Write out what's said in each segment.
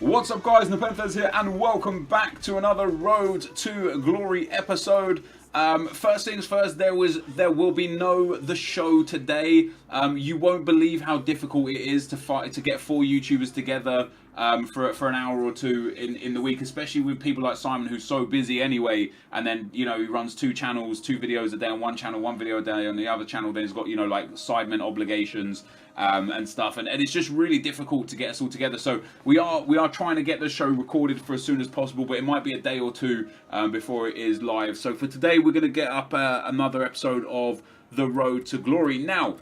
What's up guys, NepentheZ here and welcome back to another Road to Glory episode. First things first, there will be no The Show today. You won't believe how difficult it is to get 4 YouTubers together for an hour or two in the week, especially with people like Simon, who's so busy anyway, and then, you know, he runs 2 channels, 2 videos a day on one channel, 1 video a day on the other channel, then he's got, you know, like sidemen obligations and stuff, and it's just really difficult to get us all together. So we are trying to get the show recorded for as soon as possible, but it might be a day or two before it is live. So for today, we're going to get up another episode of The Road to Glory. Now,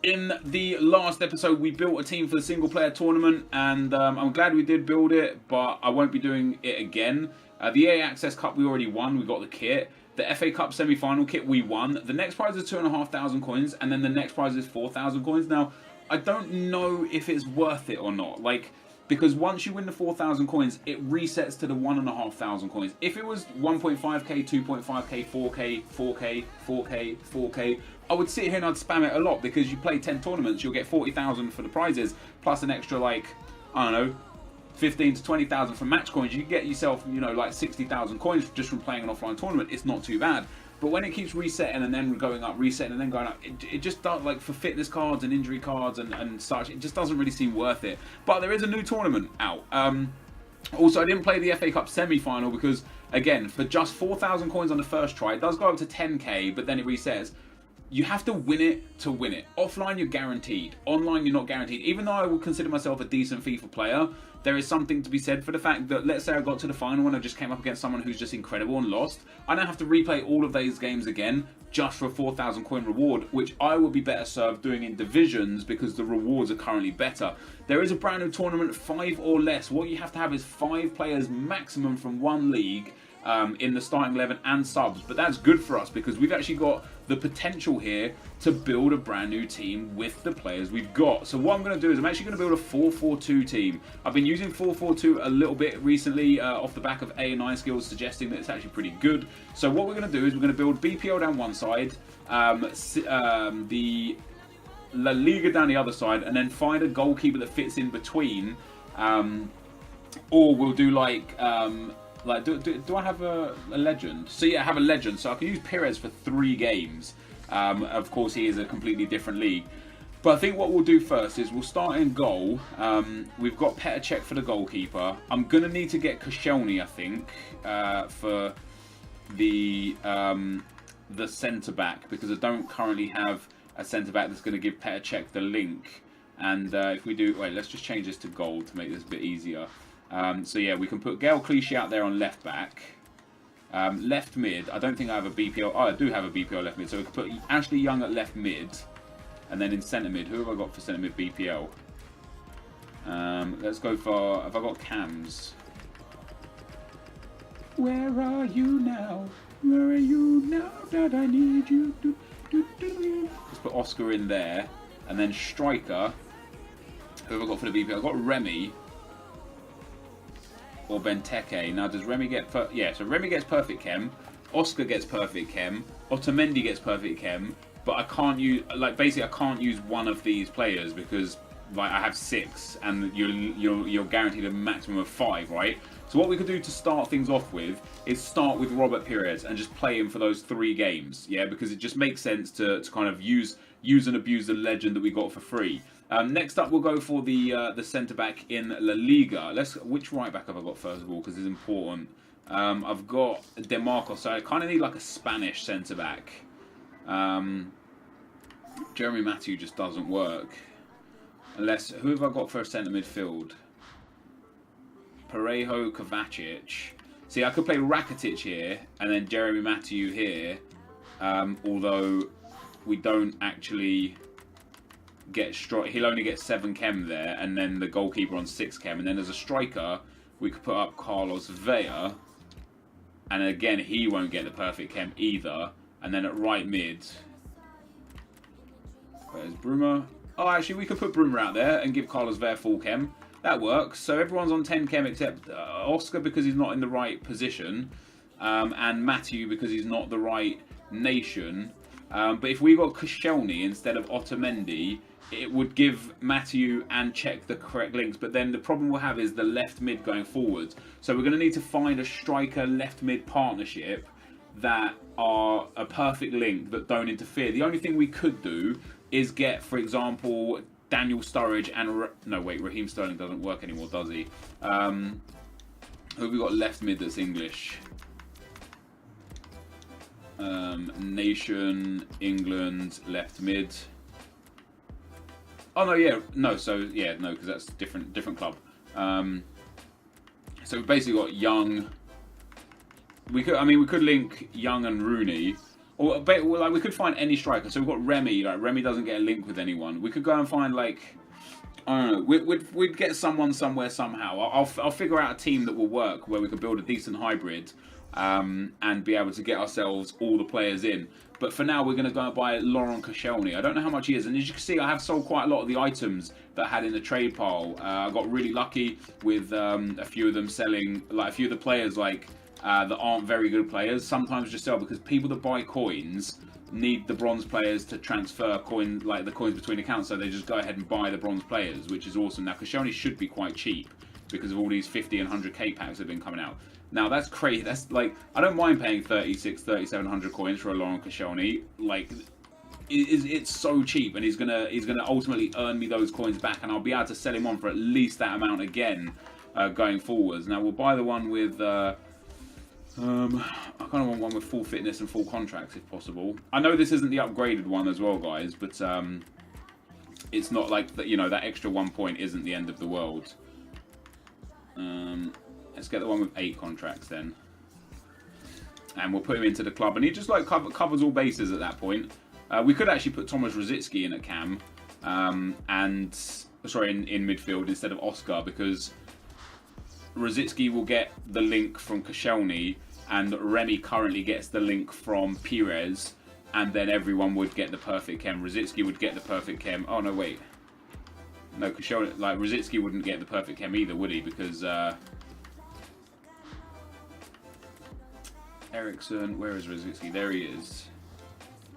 in the last episode, we built a team for the single player tournament, and I'm glad we did build it, but I won't be doing it again. The EA Access Cup we already won, we got the kit. The FA Cup semi-final kit we won. The next prize is 2,500 coins, and then the next prize is 4,000 coins. Now, I don't know if it's worth it or not, like, because once you win the 4,000 coins, it resets to the 1,500 coins. If it was 1.5k, 2.5k, 4k, 4k, 4k, 4k, I would sit here and I'd spam it a lot, because you play 10 tournaments, you'll get 40,000 for the prizes, plus an extra, like, I don't know, 15 to 20,000 from match coins. You can get yourself, you know, like 60,000 coins just from playing an offline tournament. It's not too bad. But when it keeps resetting and then going up, resetting and then going up, it just does, like, for fitness cards and injury cards and such, it just doesn't really seem worth it. But there is a new tournament out. Also, I didn't play the FA Cup semi-final because, again, for just 4,000 coins on the first try, it does go up to 10k, but then it resets. You have to win it to win it. Offline, you're guaranteed. Online, you're not guaranteed. Even though I would consider myself a decent FIFA player, there is something to be said for the fact that, let's say I got to the final and I just came up against someone who's just incredible and lost. I don't have to replay all of those games again just for a 4,000 coin reward, which I would be better served doing in divisions because the rewards are currently better. There is a brand new tournament, 5 or less. What you have to have is 5 players maximum from 1 league in the starting 11 and subs, but that's good for us because we've actually got the potential here to build a brand new team with the players we've got. So what I'm going to do is I'm actually going to build a 4-4-2 team. I've been using 4-4-2 a little bit recently off the back of A9 skills suggesting that it's actually pretty good. So what we're going to do is we're going to build BPL down one side, the La Liga down the other side, and then find a goalkeeper that fits in between, or we'll do like do I have a legend? So yeah, I have a legend, so I can use Perez for 3 games. Of course, he is a completely different league. But I think what we'll do first is we'll start in goal. We've got Petr for the goalkeeper. I'm going to need to get Koscielny, I think, for the centre-back, because I don't currently have a centre-back that's going to give Petr the link. And if we do... Wait, let's just change this to gold to make this a bit easier. So yeah, we can put Gael Clichy out there on left back. Left mid, I don't think I have a BPL. Oh, I do have a BPL left mid. So we can put Ashley Young at left mid. And then in centre mid, who have I got for centre mid BPL? Let's go for, have I got Cams? Where are you now? Where are you now that I need you? Let's put Oscar in there. And then striker, who have I got for the BPL? I've got Remy. Or Benteke. Now, does Remy get... Yeah, so Remy gets perfect chem. Oscar gets perfect chem. Otamendi gets perfect chem. But I can't use... Like, basically, I can't use one of these players because, like, I have 6. And you're guaranteed a maximum of 5, right? So what we could do to start things off with is start with Robert Perez and just play him for those 3 games. Yeah, because it just makes sense to kind of use and abuse the legend that we got for free. Next up, we'll go for the centre-back in La Liga. Which right-back have I got first of all, because it's important. I've got DeMarco, so I kind of need like a Spanish centre-back. Jeremy Matthew just doesn't work. Unless, who have I got for a centre midfield? Parejo, Kovacic. See, I could play Rakitic here, and then Jeremy Matthew here. Although, we don't actually... he'll only get 7 chem there, and then the goalkeeper on 6 chem, and then as a striker we could put up Carlos Vela, and again he won't get the perfect chem either. And then at right mid, where's Bruma? Oh, actually we could put Bruma out there and give Carlos Vela full chem. That works. So everyone's on 10 chem except Oscar because he's not in the right position, and Matthew because he's not the right nation. But if we got Koscielny instead of Otamendi, it would give Matthew and Czech the correct links, but then the problem we'll have is the left mid going forwards. So we're going to need to find a striker left mid partnership that are a perfect link that don't interfere. The only thing we could do is get, for example, Daniel Sturridge and Raheem Sterling doesn't work anymore, does he? Who have we got left mid that's English? Nation, England, left mid. Oh no, yeah, no. So yeah, no, because that's different club. So we've basically got Young. We could link Young and Rooney, or like we could find any striker. So we've got Remy. Like Remy doesn't get a link with anyone. We could go and find like, I don't know. We'd get someone somewhere somehow. I'll figure out a team that will work where we could build a decent hybrid, and be able to get ourselves all the players in. But for now, we're going to go and buy Laurent Koscielny. I don't know how much he is. And as you can see, I have sold quite a lot of the items that I had in the trade pile. I got really lucky with a few of them selling, like a few of the players that aren't very good players. Sometimes just sell because people that buy coins need the bronze players to transfer the coins between accounts. So they just go ahead and buy the bronze players, which is awesome. Now, Koscielny should be quite cheap because of all these 50 and 100k packs that have been coming out. Now that's crazy. That's like, I don't mind paying 3,700 coins for a Laurent Koscielny. Like, it's so cheap, and he's gonna ultimately earn me those coins back, and I'll be able to sell him on for at least that amount again going forwards. Now we'll buy the one with. I kind of want one with full fitness and full contracts if possible. I know this isn't the upgraded one as well, guys, but it's not like that. You know, that extra 1 point isn't the end of the world. Let's get the one with 8 contracts then, and we'll put him into the club, and he just like covers all bases at that point. We could actually put Thomas Rosicky in at cam, in midfield instead of Oscar, because Rosicky will get the link from Koscielny, and Remy currently gets the link from Pires, and then everyone would get the perfect chem. Rosicky would get the perfect chem. Oh no, wait. No, Koscielny, like Rosicky wouldn't get the perfect chem either, would he? Because Ericsson, where is Rosicky? There he is.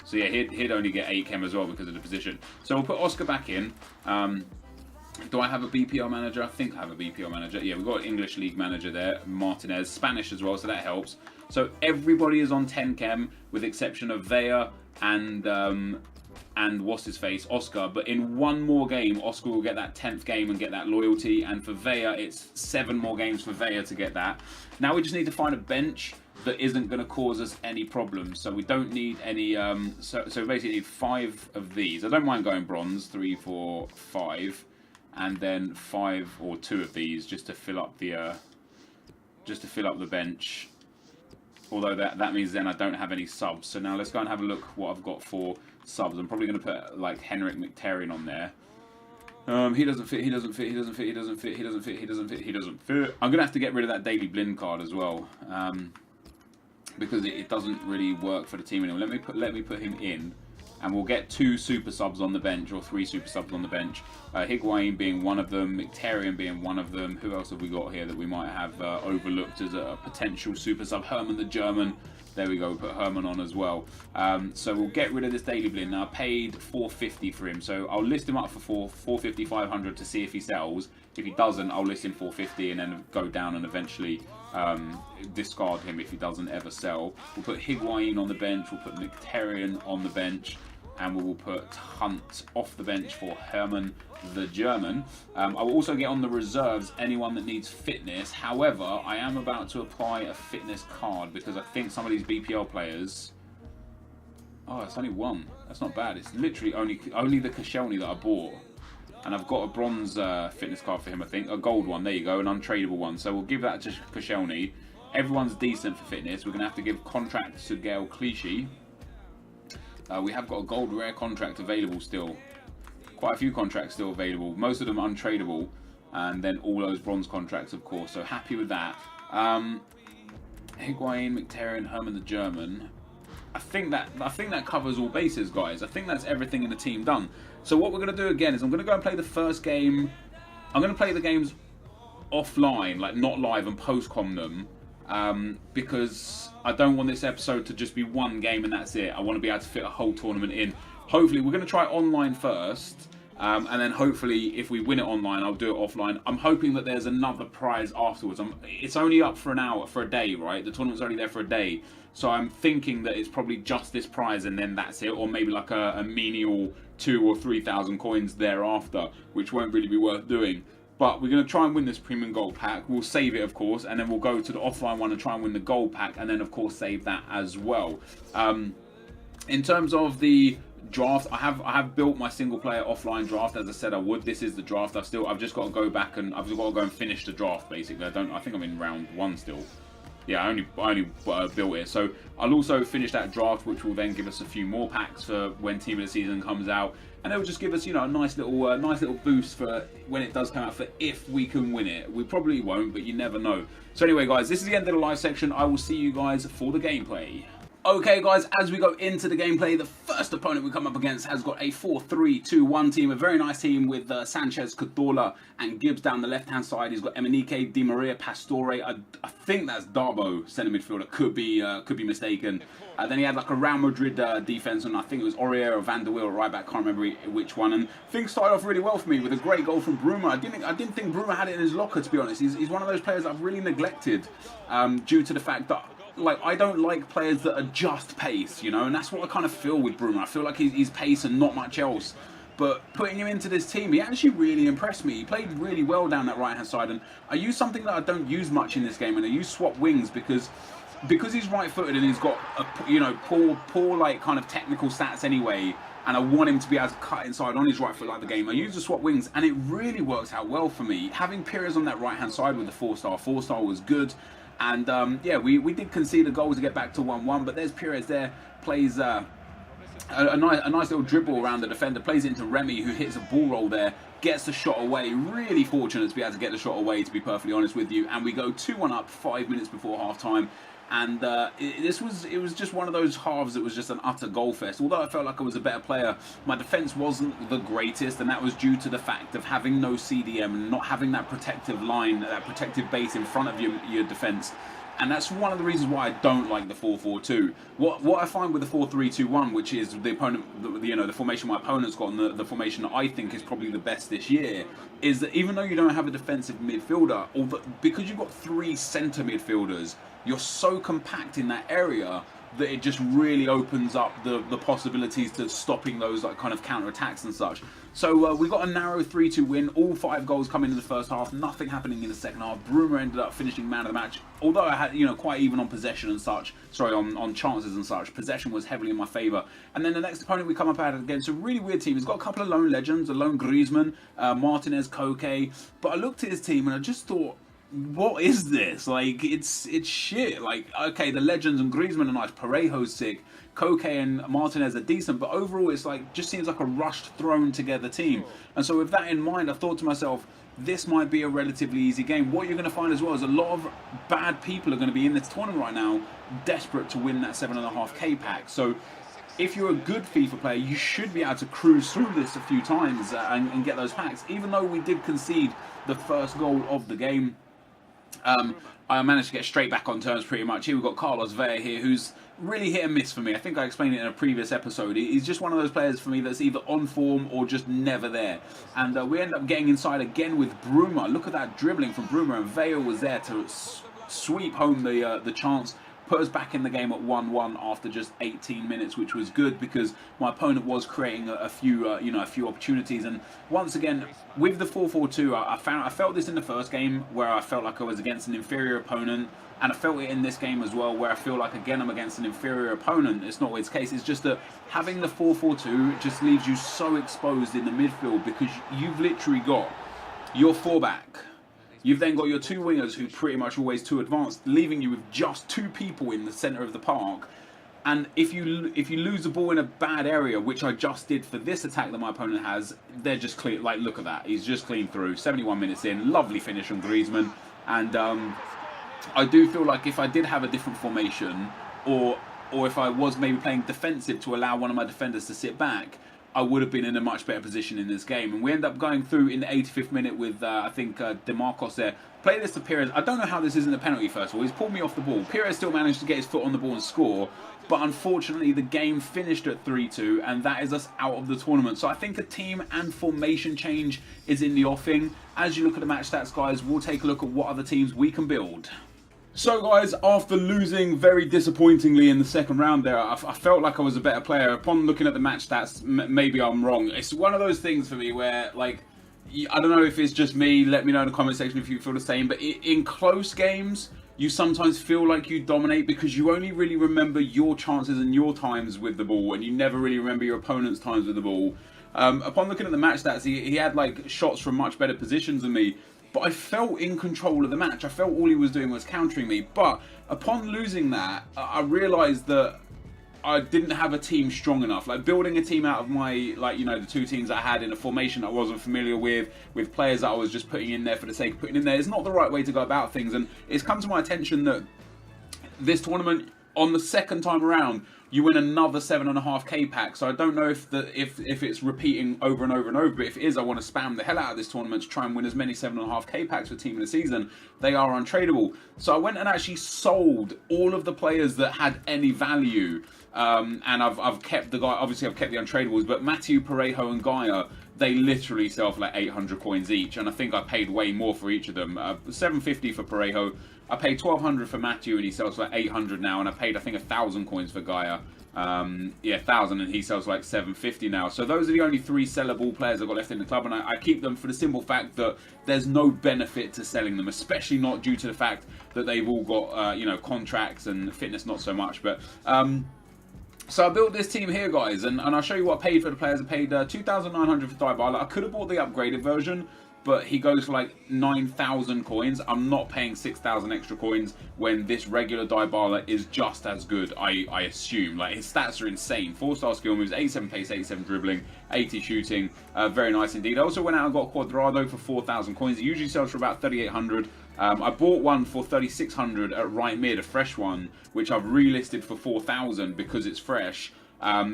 So yeah, he'd only get 8 chem as well because of the position. So we'll put Oscar back in. Do I have a BPL manager? I think I have a BPL manager. Yeah, we've got an English League manager there, Martinez. Spanish as well, so that helps. So everybody is on 10 chem, with the exception of Vea and what's his face, Oscar. But in one more game, Oscar will get that 10th game and get that loyalty. And for Vea, it's 7 more games for Vea to get that. Now we just need to find a bench that isn't going to cause us any problems. So we don't need any. So basically, need 5 of these. I don't mind going bronze, 3, 4, 5, and then 5 or 2 of these just to fill up the bench. Although that means then I don't have any subs. So now let's go and have a look what I've got for subs. I'm probably going to put like Henrik Mkhitaryan on there. He doesn't fit. I'm going to have to get rid of that Daily Blind card as well. Because it doesn't really work for the team anymore. Let me put him in, and we'll get 2 super subs on the bench, or 3 super subs on the bench. Higuain being one of them, Mkhitaryan being one of them. Who else have we got here that we might have overlooked as a potential super sub? Herman the German. There we go. We'll put Herman on as well. So we'll get rid of this Daily Blind. Now I paid 450 for him, so I'll list him up for 450, 500 to see if he sells. If he doesn't, I'll list him 450 and then go down and eventually discard him if he doesn't ever sell. We'll put Higuain on the bench. We'll put Mkhitaryan on the bench. And we will put Hunt off the bench for Herman the German. I will also get on the reserves anyone that needs fitness. However, I am about to apply a fitness card because I think some of these BPL players... Oh, it's only 1. That's not bad. It's literally only the Koscielny that I bought. And I've got a bronze fitness card for him, I think. A gold one, there you go, an untradeable one. So we'll give that to Koscielny. Everyone's decent for fitness. We're going to have to give contract to Gael Clichy. We have got a gold rare contract available still. Quite a few contracts still available. Most of them untradeable. And then all those bronze contracts, of course. So happy with that. Higuain, Mkhitaryan, Herman the German. I think that covers all bases, guys. I think that's everything in the team done. So what we're going to do again is I'm going to go and play the first game. I'm going to play the games offline, like not live, and post-com them. Because I don't want this episode to just be one game and that's it. I want to be able to fit a whole tournament in. Hopefully, we're going to try online first, And then hopefully if we win it online, I'll do it offline. I'm hoping that there's another prize afterwards. It's only up for an hour, for a day, right? The tournament's only there for a day. So I'm thinking that it's probably just this prize and then that's it. Or maybe like a menial 2,000 or 3,000 coins thereafter, which won't really be worth doing. But we're going to try and win this premium gold pack. We'll save it, of course, and then we'll go to the offline one and try and win the gold pack, and then, of course, save that as well. In terms of the draft, I have built my single player offline draft as I said I would. This is the draft. I've just got to go back and I've just got to go and finish the draft basically. I think I'm in round 1 still. Yeah, I only built it. So I'll also finish that draft, which will then give us a few more packs for when Team of the Season comes out, and it will just give us, you know, a nice little boost for when it does come out, for if we can win it. We probably won't, but you never know. So anyway, guys, this is the end of the live section. I will see you guys for the gameplay. Okay, guys, as we go into the gameplay, the first opponent we come up against has got a 4-3-2-1 team, a very nice team with Sanchez, Cazorla, and Gibbs down the left-hand side. He's got Emenike, Di Maria, Pastore. I think that's Darbo, centre midfielder. Could be mistaken. Then he had like a Real Madrid defense, and I think it was Aurier or Van der Wiel right back. Can't remember which one. And things started off really well for me with a great goal from Bruma. I didn't think Bruma had it in his locker, to be honest. He's one of those players I've really neglected due to the fact that, like, I don't like players that are just pace, you know, and that's what I kind of feel with Bruma. I feel like he's pace and not much else. But putting him into this team, he actually really impressed me. He played really well down that right-hand side, and I use something that I don't use much in this game, and I use swap wings because he's right-footed and he's got poor like kind of technical stats anyway, and I want him to be able to cut inside on his right foot like the game. I use the swap wings, and it really works out well for me. Having Pires on that right-hand side with the 4-star was good. And yeah, we did concede a goal to get back to 1-1, but there's Pires there, plays a nice little dribble around the defender, plays it into Remy, who hits a ball roll there, gets the shot away. Really fortunate to be able to get the shot away, to be perfectly honest with you. And we go 2-1 up 5 minutes before half-time. And it was just one of those halves that was just an utter goal fest. Although I felt like I was a better player, my defence wasn't the greatest, and that was due to the fact of having no CDM and not having that protective line, that protective base in front of your defence. And that's one of the reasons why I don't like the 4-4-2. What I find with the 4-3-2-1, which is the opponent, the formation my opponent's got, and the formation that I think is probably the best this year, is that even though you don't have a defensive midfielder, because you've got 3 centre midfielders, you're so compact in that area that it just really opens up the possibilities to stopping those like kind of counter-attacks and such. So we got a narrow 3-2 win, all 5 goals coming in the first half, nothing happening in the second half. Bruma ended up finishing man of the match, although I had, you know, quite even on possession and such, on chances and such. Possession was heavily in my favour. And then the next opponent we come up against a really weird team. He's got a couple of lone legends, a lone Griezmann, Martinez, Koke, but I looked at his team and I just thought, what is this? Like, it's shit. Like, okay, the legends and Griezmann are nice, Parejo's sick, Koke and Martinez are decent, but overall it's like, just seems like a rushed, thrown together team. And so with that in mind, I thought to myself, this might be a relatively easy game. What you're going to find as well is a lot of bad people are going to be in this tournament right now, desperate to win that 7.5k pack. So if you're a good FIFA player, you should be able to cruise through this a few times and get those packs. Even though we did concede the first goal of the game, I managed to get straight back on terms pretty much. Here we've got Carlos Vela here, who's really hit and miss for me. I think I explained it in a previous episode. He's just one of those players for me that's either on form or just never there. And we end up getting inside again with Bruma. Look at that dribbling from Bruma, and Vela was there to sweep home the chance. Put us back in the game at 1-1 after just 18 minutes, which was good because my opponent was creating a few opportunities. And once again, with the 4-4-2, I felt this in the first game where I felt like I was against an inferior opponent, and I felt it in this game as well where I feel like again I'm against an inferior opponent. It's not always the case. It's just that having the 4-4-2 just leaves you so exposed in the midfield because you've literally got your 4-back. You've then got your 2 wingers who pretty much always too advanced, leaving you with just 2 people in the centre of the park. And if you lose the ball in a bad area, which I just did for this attack that my opponent has, they're just clean. Like, look at that. He's just clean through. 71 minutes in. Lovely finish from Griezmann. And I do feel like if I did have a different formation, or if I was maybe playing defensive to allow one of my defenders to sit back, I would have been in a much better position in this game. And we end up going through in the 85th minute with, I think, DeMarcos there. Play this to Pires. I don't know how this isn't a penalty, first of all. He's pulled me off the ball. Pires still managed to get his foot on the ball and score. But unfortunately, the game finished at 3-2, and that is us out of the tournament. So I think a team and formation change is in the offing. As you look at the match stats, guys, we'll take a look at what other teams we can build. So guys, after losing very disappointingly in the second round there, I felt like I was a better player. Upon looking at the match stats, maybe I'm wrong. It's one of those things for me where, like, I don't know if it's just me, let me know in the comment section if you feel the same, but in close games, you sometimes feel like you dominate because you only really remember your chances and your times with the ball, and you never really remember your opponent's times with the ball. Upon looking at the match stats, he had like shots from much better positions than me. But I felt in control of the match. I felt all he was doing was countering me. But upon losing that, I realised that I didn't have a team strong enough. Like, building a team out of my, like, you know, the two teams I had in a formation I wasn't familiar with players that I was just putting in there for the sake of putting in there, is not the right way to go about things. And it's come to my attention that this tournament, on the second time around, you win another 7.5k pack. So I don't know if it's repeating over and over and over, but if it is, I want to spam the hell out of this tournament to try and win as many 7.5k packs for Team of the Season. They are untradeable. So I went and actually sold all of the players that had any value. And I've kept the guy, obviously I've kept the untradables, but Matthew, Parejo and Gaia, they literally sell for like 800 coins each, and I think I paid way more for each of them. 750 for Parejo, I paid 1200 for Matthew, and he sells for like 800 now, and I paid, I think, 1,000 coins for Gaia. Yeah, 1,000, and he sells for like 750 now. So those are the only 3 sellable players I've got left in the club, and I keep them for the simple fact that there's no benefit to selling them, especially not due to the fact that they've all got, you know, contracts, and fitness not so much, but... So I built this team here, guys, and I'll show you what I paid for the players. I paid 2,900 for Dybala. I could have bought the upgraded version, but he goes for like 9,000 coins. I'm not paying 6,000 extra coins when this regular Dybala is just as good, I assume. Like, his stats are insane. 4-star skill moves, 87 pace, 87 dribbling, 80 shooting. Very nice indeed. I also went out and got Quadrado for 4,000 coins. It usually sells for about 3,800. I bought one for 3,600 at right mid, a fresh one, which I've relisted for 4,000 because it's fresh.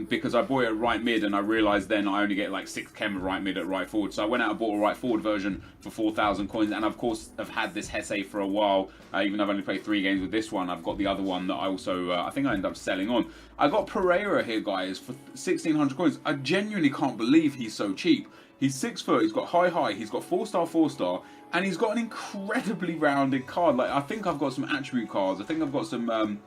Because I bought it at right mid, and I realised then I only get like 6 chem at right mid at right forward. So I went out and bought a right forward version for 4,000 coins, and of course I've had this Hesse for a while. Even though I've only played 3 games with this one, I've got the other one that I also, I think I ended up selling on. I got Pereira here, guys, for 1,600 coins. I genuinely can't believe he's so cheap. He's 6 foot, he's got high, he's got 4-star, 4-star, and he's got an incredibly rounded card. Like, I think I've got some attribute cards. I think I've got some,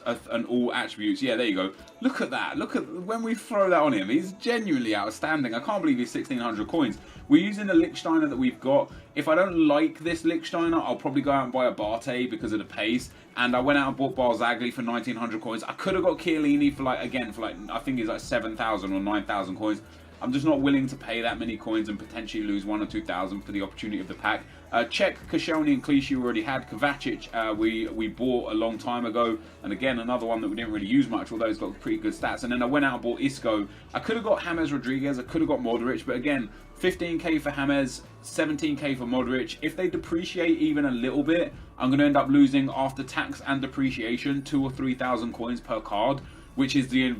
and all attributes. Yeah, there you go. Look at that. Look at when we throw that on him. He's genuinely outstanding. I can't believe he's 1,600 coins. We're using the Lichtsteiner that we've got. If I don't like this Lichtsteiner, I'll probably go out and buy a Barte because of the pace. And I went out and bought Barzagli for 1,900 coins. I could have got Chiellini for like, again, for like, I think he's like 7,000 or 9,000 coins. I'm just not willing to pay that many coins and potentially lose 1,000 or 2,000 for the opportunity of the pack. Czech, Koscielny and Clichy we already had. Kovacic we bought a long time ago. And again, another one that we didn't really use much, although he's got pretty good stats. And then I went out and bought Isco. I could have got James Rodriguez. I could have got Modric. But again, 15k for James, 17k for Modric. If they depreciate even a little bit, I'm going to end up losing, after tax and depreciation, 2,000 or 3,000 coins per card, which is the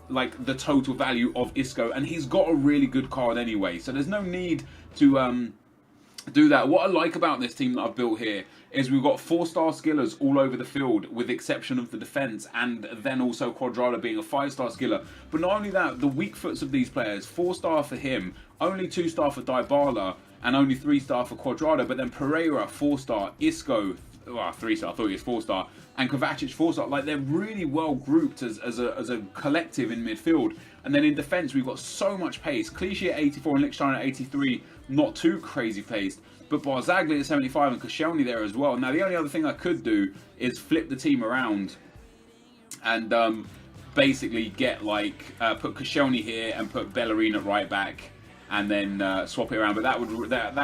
the total value of Isco, and he's got a really good card anyway, so there's no need to do that. What I like about this team that I've built here is we've got 4-star skillers all over the field, with the exception of the defence, and then also Quadrado being a 5-star skiller. But not only that, the weak foots of these players, 4-star for him, only 2-star for Dybala, and only 3-star for Quadrado, but then Pereira 4-star, Isco 3-star, I thought he was 4-star, and Kovacic 4-star. Like, they're really well grouped as a collective in midfield. And then in defence, we've got so much pace. Clichy at 84 and Lichtsteiner at 83, not too crazy paced. But Barzagli at 75 and Koscielny there as well. Now, the only other thing I could do is flip the team around and basically get, like, put Koscielny here and put Bellerin at right back, and then swap it around. But that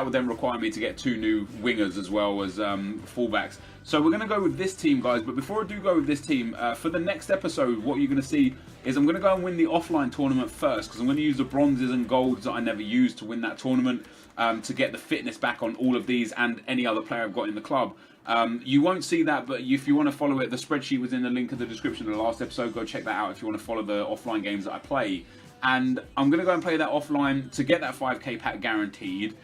would then require me to get 2 new wingers as well as fullbacks. So we're going to go with this team, guys. But before I do go with this team, for the next episode, what you're going to see is I'm going to go and win the offline tournament first, because I'm going to use the bronzes and golds that I never used to win that tournament, to get the fitness back on all of these and any other player I've got in the club. You won't see that, but if you want to follow it, the spreadsheet was in the link in the description of the last episode. Go check that out if you want to follow the offline games that I play. and I'm going to go and play that offline to get that 5k pack guaranteed,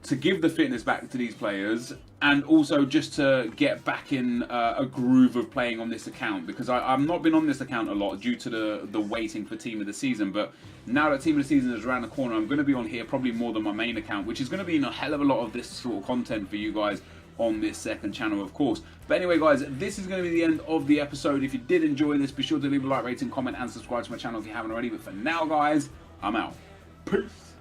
to give the fitness back to these players, and also just to get back in a groove of playing on this account, because I've not been on this account a lot due to the waiting for Team of the Season. But now that Team of the Season is around the corner, I'm going to be on here probably more than my main account, which is going to be in a hell of a lot of this sort of content for you guys on this second channel, of course. But anyway, guys, this is going to be the end of the episode. If you did enjoy this, be sure to leave a like, rating, comment, and subscribe to my channel if you haven't already. But for now, guys, I'm out. Peace.